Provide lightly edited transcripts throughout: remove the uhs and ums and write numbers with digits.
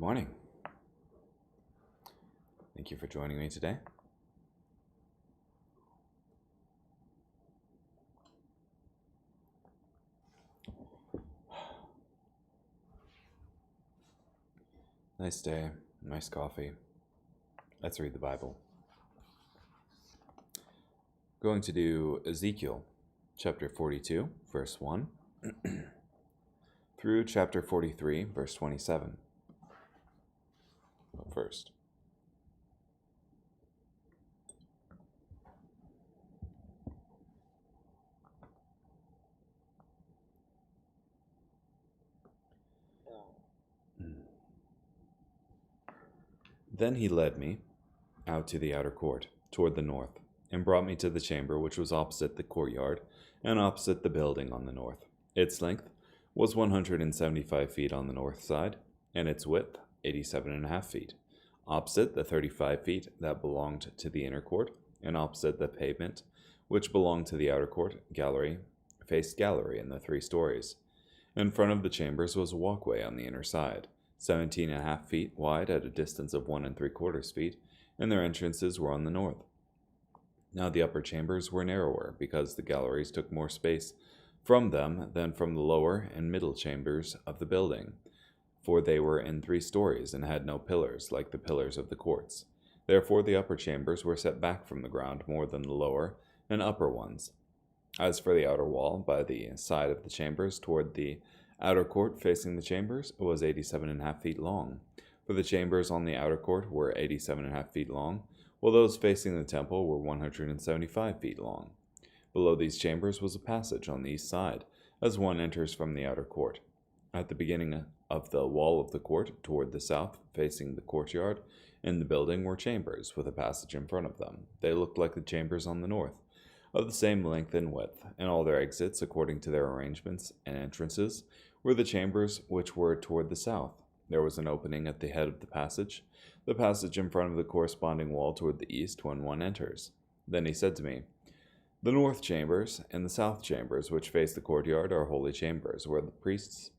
morning. Thank you for joining me today. Nice day, nice coffee. Let's read the Bible. Going to do Ezekiel chapter 42, verse 1, through chapter 43, verse 27. But first, then he led me out to the outer court, toward the north, and brought me to the chamber which was opposite the courtyard, and opposite the building on the north. Its length was 175 feet on the north side, and its width 87.5 feet. Opposite the 35 feet that belonged to the inner court, and opposite the pavement which belonged to the outer court, faced gallery in the 3 stories. In front of the chambers was a walkway on the inner side, 17.5 feet wide at a distance of 1 3/4 feet, and their entrances were on the north. Now the upper chambers were narrower, because the galleries took more space from them than from the lower and middle chambers of the building, for they were in 3 stories and had no pillars like the pillars of the courts. Therefore the upper chambers were set back from the ground more than the lower and upper ones. As for the outer wall, by the side of the chambers toward the outer court facing the chambers, it was 87.5 feet long. For the chambers on the outer court were 87.5 feet long, while those facing the temple were 175 feet long. Below these chambers was a passage on the east side, as one enters from the outer court. At the beginning of the wall of the court, toward the south, facing the courtyard, in the building were chambers, with a passage in front of them. They looked like the chambers on the north, of the same length and width, and all their exits, according to their arrangements and entrances, were the chambers which were toward the south. There was an opening at the head of the passage in front of the corresponding wall toward the east when one enters. Then he said to me, "The north chambers and the south chambers which face the courtyard are holy chambers, where the priests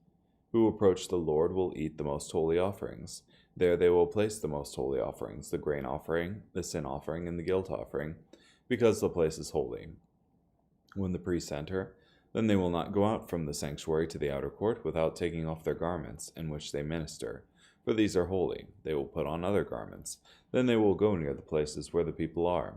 who approach the Lord will eat the most holy offerings. There they will place the most holy offerings, the grain offering, the sin offering, and the guilt offering, because the place is holy. When the priests enter, then they will not go out from the sanctuary to the outer court without taking off their garments in which they minister, for these are holy. They will put on other garments. Then they will go near the places where the people are."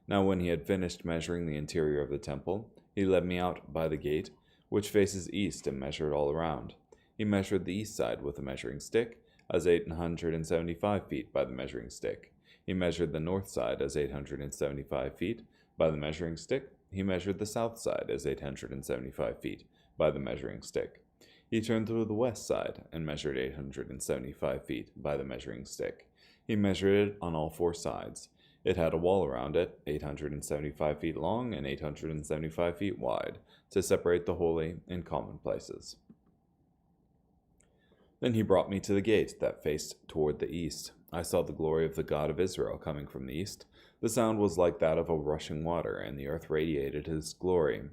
Now when he had finished measuring the interior of the temple, he led me out by the gate, which faces east, and measured all around. He measured the east side with a measuring stick, as 875 feet by the measuring stick. He measured the north side as 875 feet by the measuring stick. He measured the south side as 875 feet by the measuring stick. He turned to the west side and measured 875 feet by the measuring stick. He measured it on all 4 sides. It had a wall around it, 875 feet long and 875 feet wide, to separate the holy and common places. Then he brought me to the gate that faced toward the east. I saw the glory of the God of Israel coming from the east. The sound was like that of a rushing water, and the earth radiated his glory.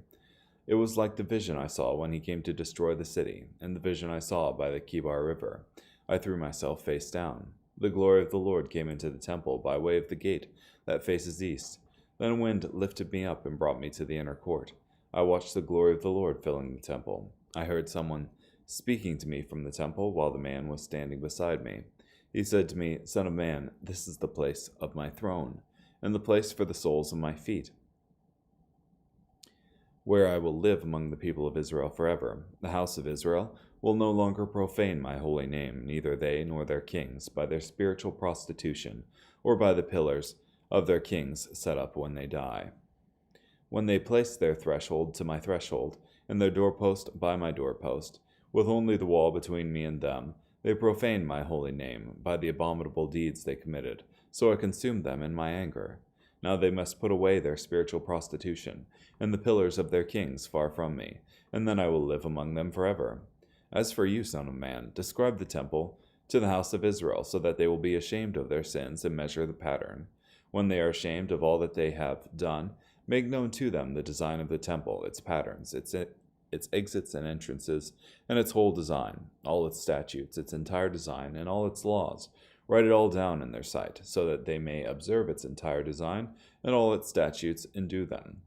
It was like the vision I saw when he came to destroy the city, and the vision I saw by the Kibar River. I threw myself face down. The glory of the Lord came into the temple by way of the gate that faces east. Then a wind lifted me up and brought me to the inner court. I watched the glory of the Lord filling the temple. I heard someone speaking to me from the temple while the man was standing beside me. He said to me, "Son of man, this is the place of my throne, and the place for the soles of my feet, where I will live among the people of Israel forever. The house of Israel will no longer profane my holy name, neither they nor their kings, by their spiritual prostitution, or by the pillars of their kings set up when they die. When they place their threshold to my threshold, and their doorpost by my doorpost, with only the wall between me and them, they profaned my holy name by the abominable deeds they committed, so I consumed them in my anger. Now they must put away their spiritual prostitution, and the pillars of their kings far from me, and then I will live among them forever. As for you, son of man, describe the temple to the house of Israel, so that they will be ashamed of their sins and measure the pattern. When they are ashamed of all that they have done, make known to them the design of the temple, its patterns, its its exits and entrances, and its whole design, all its statutes, its entire design, and all its laws. Write it all down in their sight, so that they may observe its entire design and all its statutes and do them.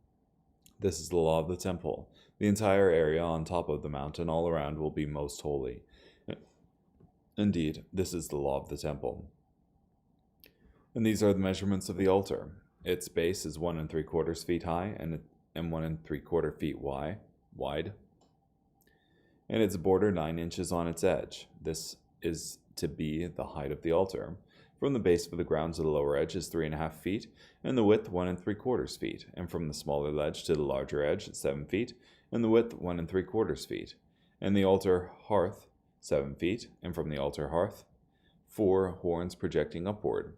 This is the law of the temple. The entire area on top of the mountain all around will be most holy. Indeed, this is the law of the temple. And these are the measurements of the altar. Its base is 1 3/4 feet high and 1 3/4 feet wide, and its border 9 inches on its edge. This is to be the height of the altar. From the base of the ground to the lower edge is 3.5 feet, and the width 1 3/4 feet, and from the smaller ledge to the larger edge 7 feet, and the width 1 3/4 feet, and the altar hearth 7 feet, and from the altar hearth 4 horns projecting upward.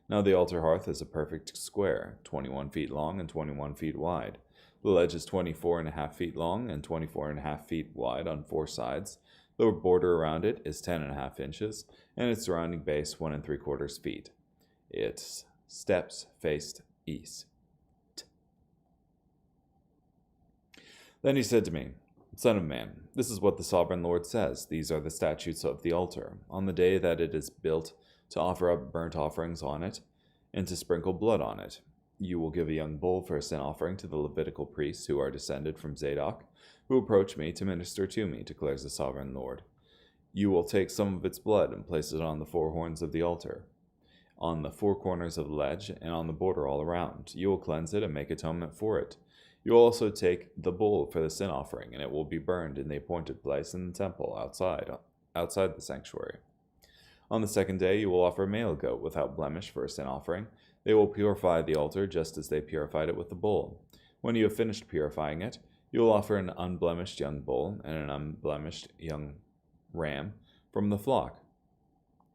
Now the altar hearth is a perfect square, 21 feet long and 21 feet wide. The ledge is 24.5 feet long and 24.5 feet wide on 4 sides. The border around it is 10.5 inches, and its surrounding base 1 3/4 feet. Its steps faced east. Then he said to me, Son of man, this is what the sovereign Lord says. These are the statutes of the altar. On the day that it is built, to offer up burnt offerings on it, and to sprinkle blood on it, you will give a young bull for a sin offering to the Levitical priests who are descended from Zadok, who approach me to minister to me, declares the sovereign Lord. You will take some of its blood and place it on the 4 horns of the altar, on the 4 corners of the ledge, and on the border all around. You will cleanse it and make atonement for it. You will also take the bull for the sin offering, and it will be burned in the appointed place in the temple outside the sanctuary. On the 2nd day you will offer a male goat without blemish for a sin offering. They will purify the altar just as they purified it with the bull. When you have finished purifying it, you will offer an unblemished young bull and an unblemished young ram from the flock.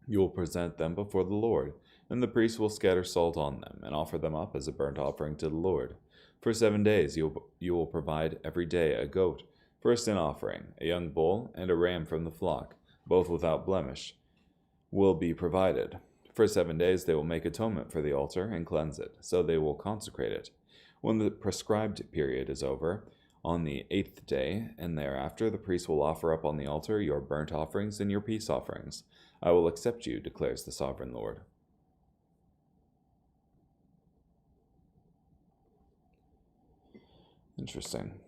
You will present them before the Lord, and the priest will scatter salt on them and offer them up as a burnt offering to the Lord. For 7 days you will provide every day a goat for a sin offering, a young bull, and a ram from the flock, both without blemish, will be provided. For 7 days they will make atonement for the altar and cleanse it, so they will consecrate it. When the prescribed period is over, on the 8th day and thereafter, the priest will offer up on the altar your burnt offerings and your peace offerings. I will accept you, declares the sovereign Lord. Interesting.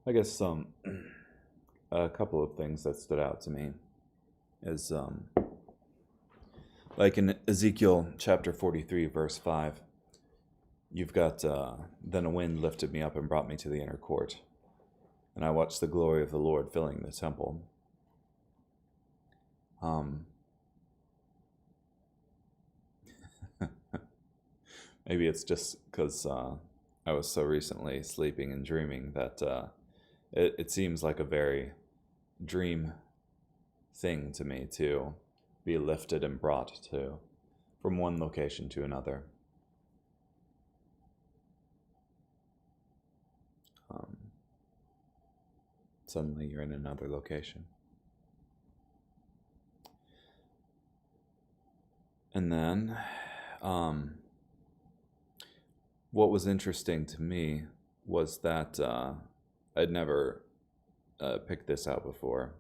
I guess a couple of things that stood out to me is like in Ezekiel chapter 43 verse 5, you've got then a wind lifted me up and brought me to the inner court, and I watched the glory of the Lord filling the temple. Maybe it's just because I was so recently sleeping and dreaming that it seems like a very dream thing to me to be lifted and brought to from one location to another. Suddenly you're in another location. And then what was interesting to me was that I'd never picked this out before.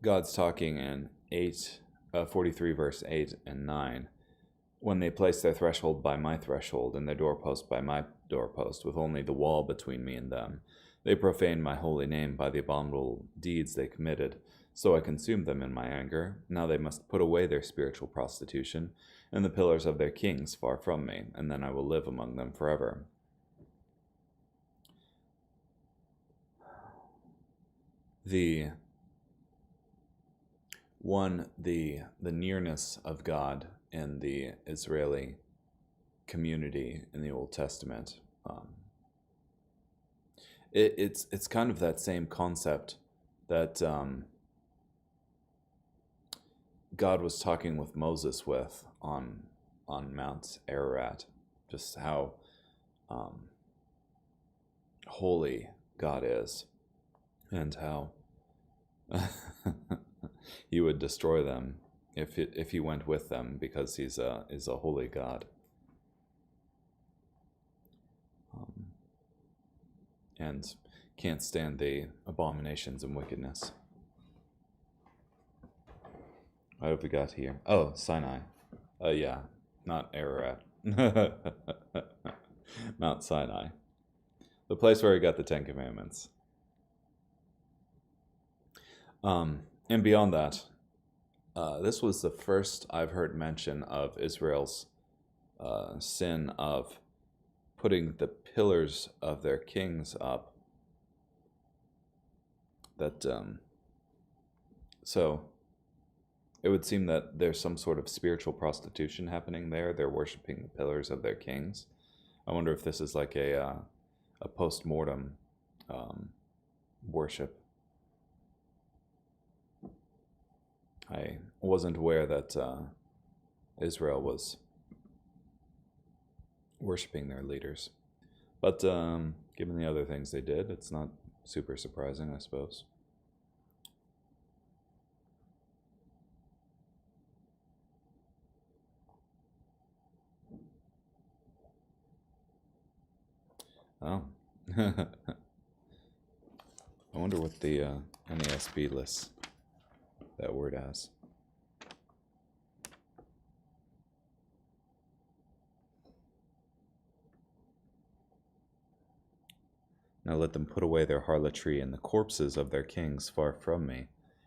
God's talking in 43 verse 8 and 9. When they place their threshold by my threshold and their doorpost by my doorpost, with only the wall between me and them, they profaned my holy name by the abominable deeds they committed. So I consumed them in my anger. Now they must put away their spiritual prostitution and the pillars of their kings far from me, and then I will live among them forever. The nearness of God in the Israeli community in the Old Testament. It's kind of that same concept that God was talking with Moses with on Mount Ararat, just how holy God is, and how he would destroy them if he went with them, because he's a holy God. And can't stand the abominations and wickedness. What have we got here? Oh, Sinai. Yeah, not Ararat. Mount Sinai. The place where he got the Ten Commandments. And beyond that, this was the first I've heard mention of Israel's sin of putting the pillars of their kings up. That so it would seem that there's some sort of spiritual prostitution happening there. They're worshiping the pillars of their kings. I wonder if this is like a post-mortem worship. I wasn't aware that Israel was worshiping their leaders. But given the other things they did, it's not super surprising, I suppose. Oh. I wonder what the NASB lists that word as. Now let them put away their harlotry and the corpses of their kings far from me,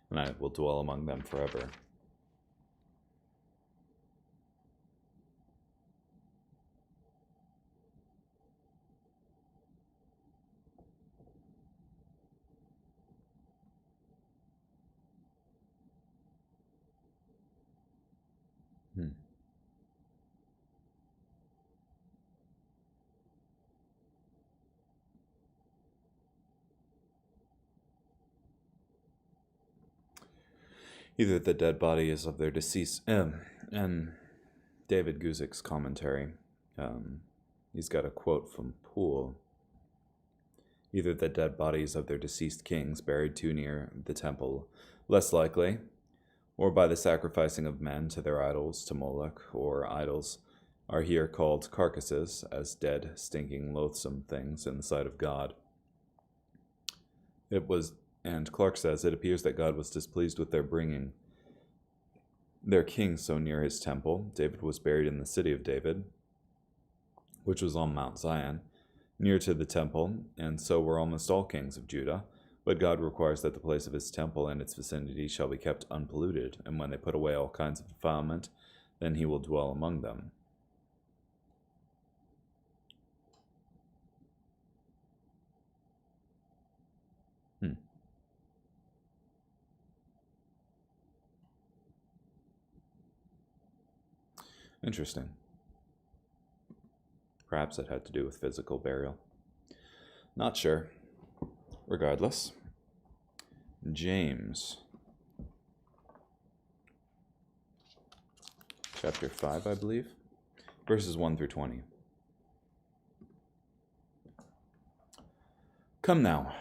and I will dwell among them forever. Either the dead bodies of their deceased, and David Guzik's commentary, he's got a quote from Poole. Either the dead bodies of their deceased kings buried too near the temple, less likely, or by the sacrificing of men to their idols, to Moloch, or idols, are here called carcasses, as dead, stinking, loathsome things in the sight of God. And Clark says, it appears that God was displeased with their bringing their king so near his temple. David was buried in the city of David, which was on Mount Zion, near to the temple, and so were almost all kings of Judah. But God requires that the place of his temple and its vicinity shall be kept unpolluted, and when they put away all kinds of defilement, then he will dwell among them. Interesting. Perhaps it had to do with physical burial. Not sure. Regardless. James. Chapter 5, I believe. Verses 1 through 20. Come now,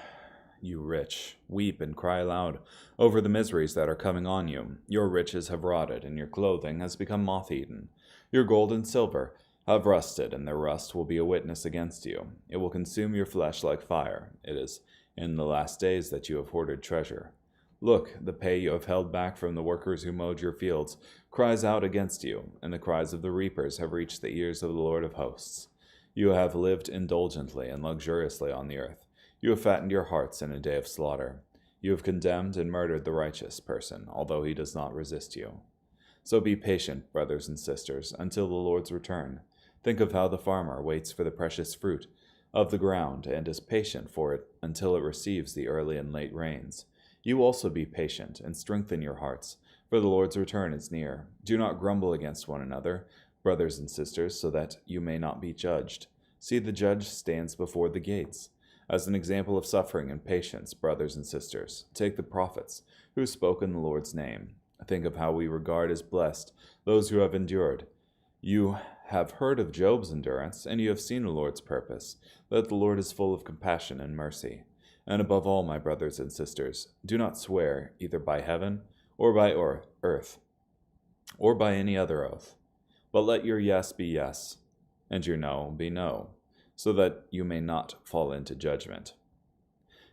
you rich, weep and cry aloud over the miseries that are coming on you. Your riches have rotted, and your clothing has become moth-eaten. Your gold and silver have rusted, and their rust will be a witness against you. It will consume your flesh like fire. It is in the last days that you have hoarded treasure. Look, the pay you have held back from the workers who mowed your fields cries out against you, and the cries of the reapers have reached the ears of the Lord of hosts. You have lived indulgently and luxuriously on the earth. You have fattened your hearts in a day of slaughter. You have condemned and murdered the righteous person, although he does not resist you. So be patient, brothers and sisters, until the Lord's return. Think of how the farmer waits for the precious fruit of the ground and is patient for it until it receives the early and late rains. You also be patient and strengthen your hearts, for the Lord's return is near. Do not grumble against one another, brothers and sisters, so that you may not be judged. See, the judge stands before the gates. As an example of suffering and patience, brothers and sisters, take the prophets who spoke in the Lord's name. Think of how we regard as blessed those who have endured. You have heard of Job's endurance, and you have seen the Lord's purpose, that the Lord is full of compassion and mercy. And above all, my brothers and sisters, do not swear either by heaven, or by earth, or by any other oath, but let your yes be yes, and your no be no, so that you may not fall into judgment.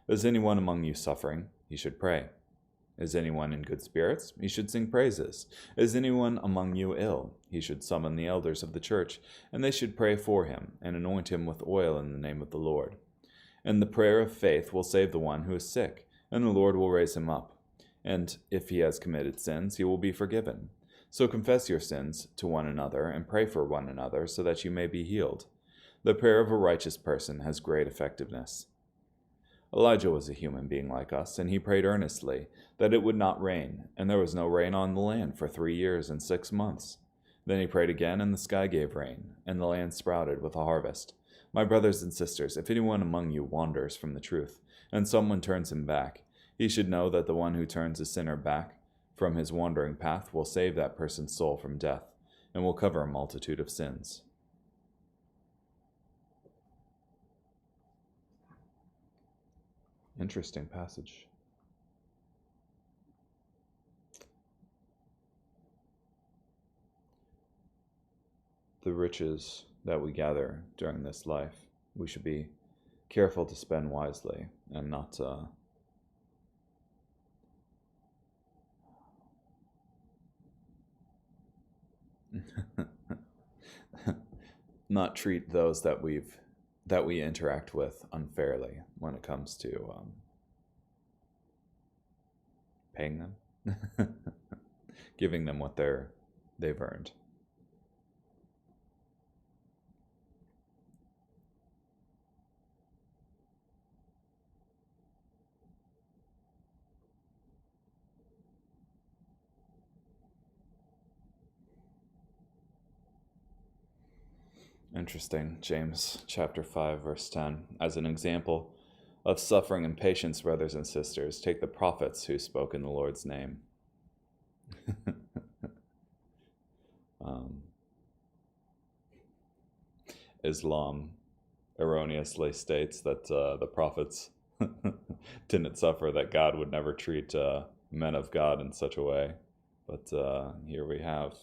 Is anyone among you suffering? He should pray. Is anyone in good spirits? He should sing praises. Is anyone among you ill? He should summon the elders of the church, and they should pray for him, and anoint him with oil in the name of the Lord. And the prayer of faith will save the one who is sick, and the Lord will raise him up. And if he has committed sins, he will be forgiven. So confess your sins to one another, and pray for one another, so that you may be healed. The prayer of a righteous person has great effectiveness. Elijah was a human being like us, and he prayed earnestly that it would not rain, and there was no rain on the land for 3 years and 6 months. Then he prayed again, and the sky gave rain, and the land sprouted with a harvest. My brothers and sisters, if anyone among you wanders from the truth, and someone turns him back, he should know that the one who turns a sinner back from his wandering path will save that person's soul from death, and will cover a multitude of sins. Interesting passage. The riches that we gather during this life, we should be careful to spend wisely and not treat those that we interact with unfairly when it comes to paying them, giving them what they've earned. Interesting. James chapter 5, verse 10. As an example of suffering and patience, brothers and sisters, take the prophets who spoke in the Lord's name. Islam erroneously states that the prophets didn't suffer, that God would never treat men of God in such a way. But here we have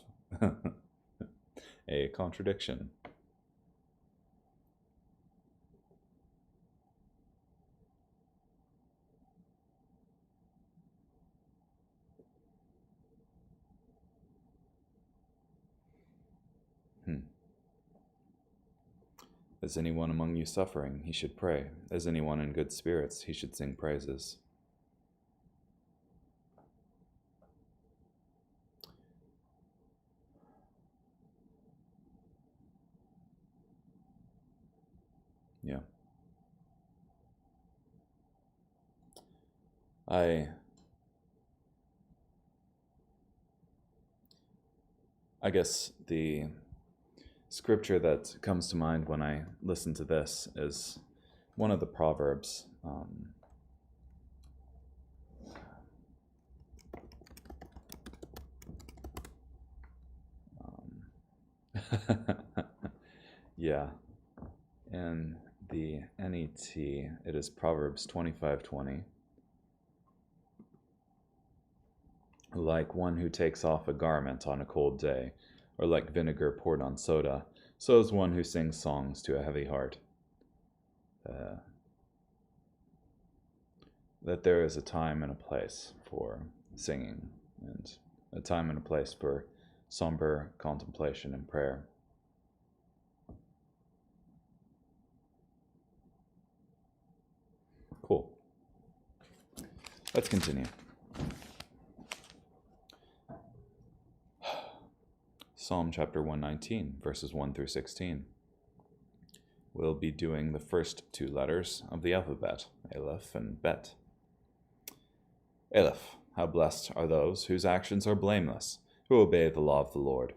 a contradiction. Is anyone among you suffering? He should pray. Is anyone in good spirits? He should sing praises. Yeah. I guess the scripture that comes to mind when I listen to this is one of the Proverbs. Yeah, in the NET, it is Proverbs 25:20. Like one who takes off a garment on a cold day, or like vinegar poured on soda, so is one who sings songs to a heavy heart. That there is a time and a place for singing, and a time and a place for somber contemplation and prayer. Cool. Let's continue. Psalm chapter 119, verses 1 through 16. We'll be doing the first 2 letters of the alphabet, Aleph and Bet. Aleph, how blessed are those whose actions are blameless, who obey the law of the Lord.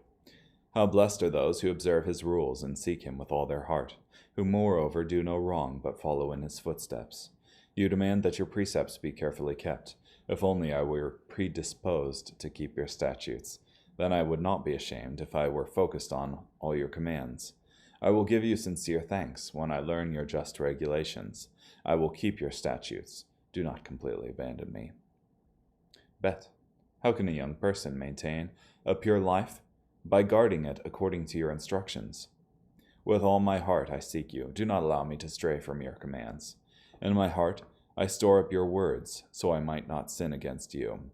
How blessed are those who observe his rules and seek him with all their heart, who moreover do no wrong but follow in his footsteps. You demand that your precepts be carefully kept. If only I were predisposed to keep your statutes, then I would not be ashamed if I were focused on all your commands. I will give you sincere thanks when I learn your just regulations. I will keep your statutes. Do not completely abandon me. Bet. How can a young person maintain a pure life? By guarding it according to your instructions. With all my heart I seek you. Do not allow me to stray from your commands. In my heart I store up your words, so I might not sin against you.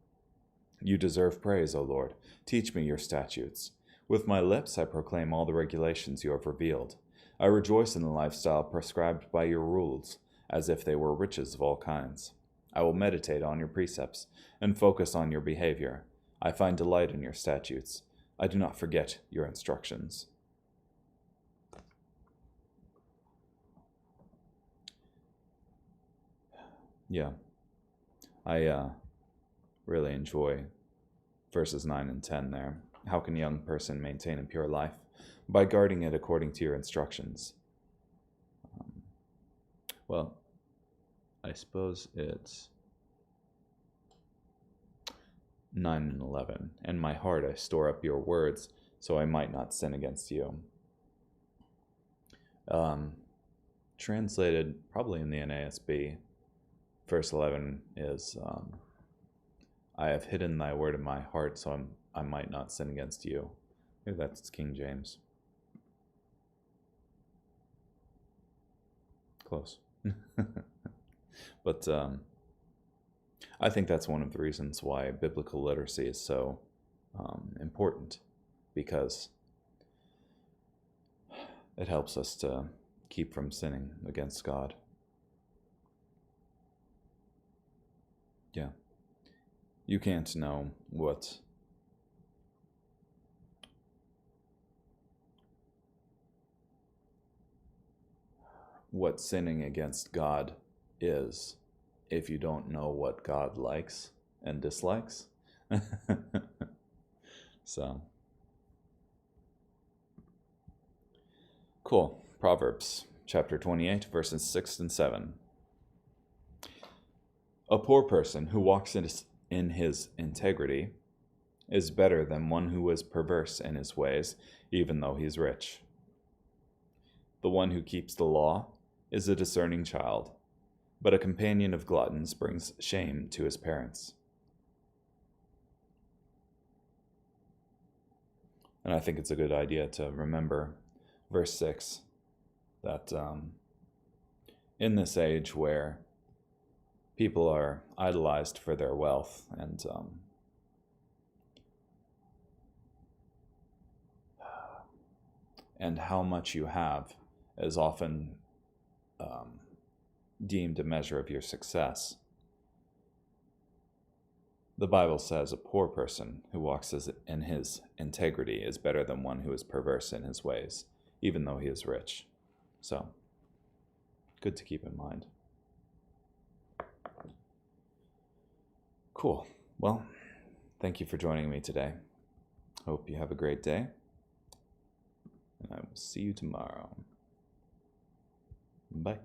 You deserve praise, O Lord. Teach me your statutes. With my lips I proclaim all the regulations you have revealed. I rejoice in the lifestyle prescribed by your rules, as if they were riches of all kinds. I will meditate on your precepts and focus on your behavior. I find delight in your statutes. I do not forget your instructions. Yeah, I really enjoy verses 9 and 10 there. How can a young person maintain a pure life? By guarding it according to your instructions. Well, I suppose it's 9 and 11. In my heart I store up your words, so I might not sin against you. Translated probably in the NASB, verse 11 is, I have hidden thy word in my heart, so I might not sin against you. Maybe that's King James. Close. But I think that's one of the reasons why biblical literacy is so important, because it helps us to keep from sinning against God. Yeah. You can't know what sinning against God is if you don't know what God likes and dislikes. So, cool. Proverbs chapter 28, verses 6 and 7. A poor person who walks in his integrity is better than one who is perverse in his ways, even though he is rich. The one who keeps the law is a discerning child, but a companion of gluttons brings shame to his parents. And I think it's a good idea to remember verse 6, that in this age where people are idolized for their wealth, and how much you have is often deemed a measure of your success. The Bible says a poor person who walks in his integrity is better than one who is perverse in his ways, even though he is rich. So, good to keep in mind. Cool. Well, thank you for joining me today. Hope you have a great day, and I will see you tomorrow. Bye.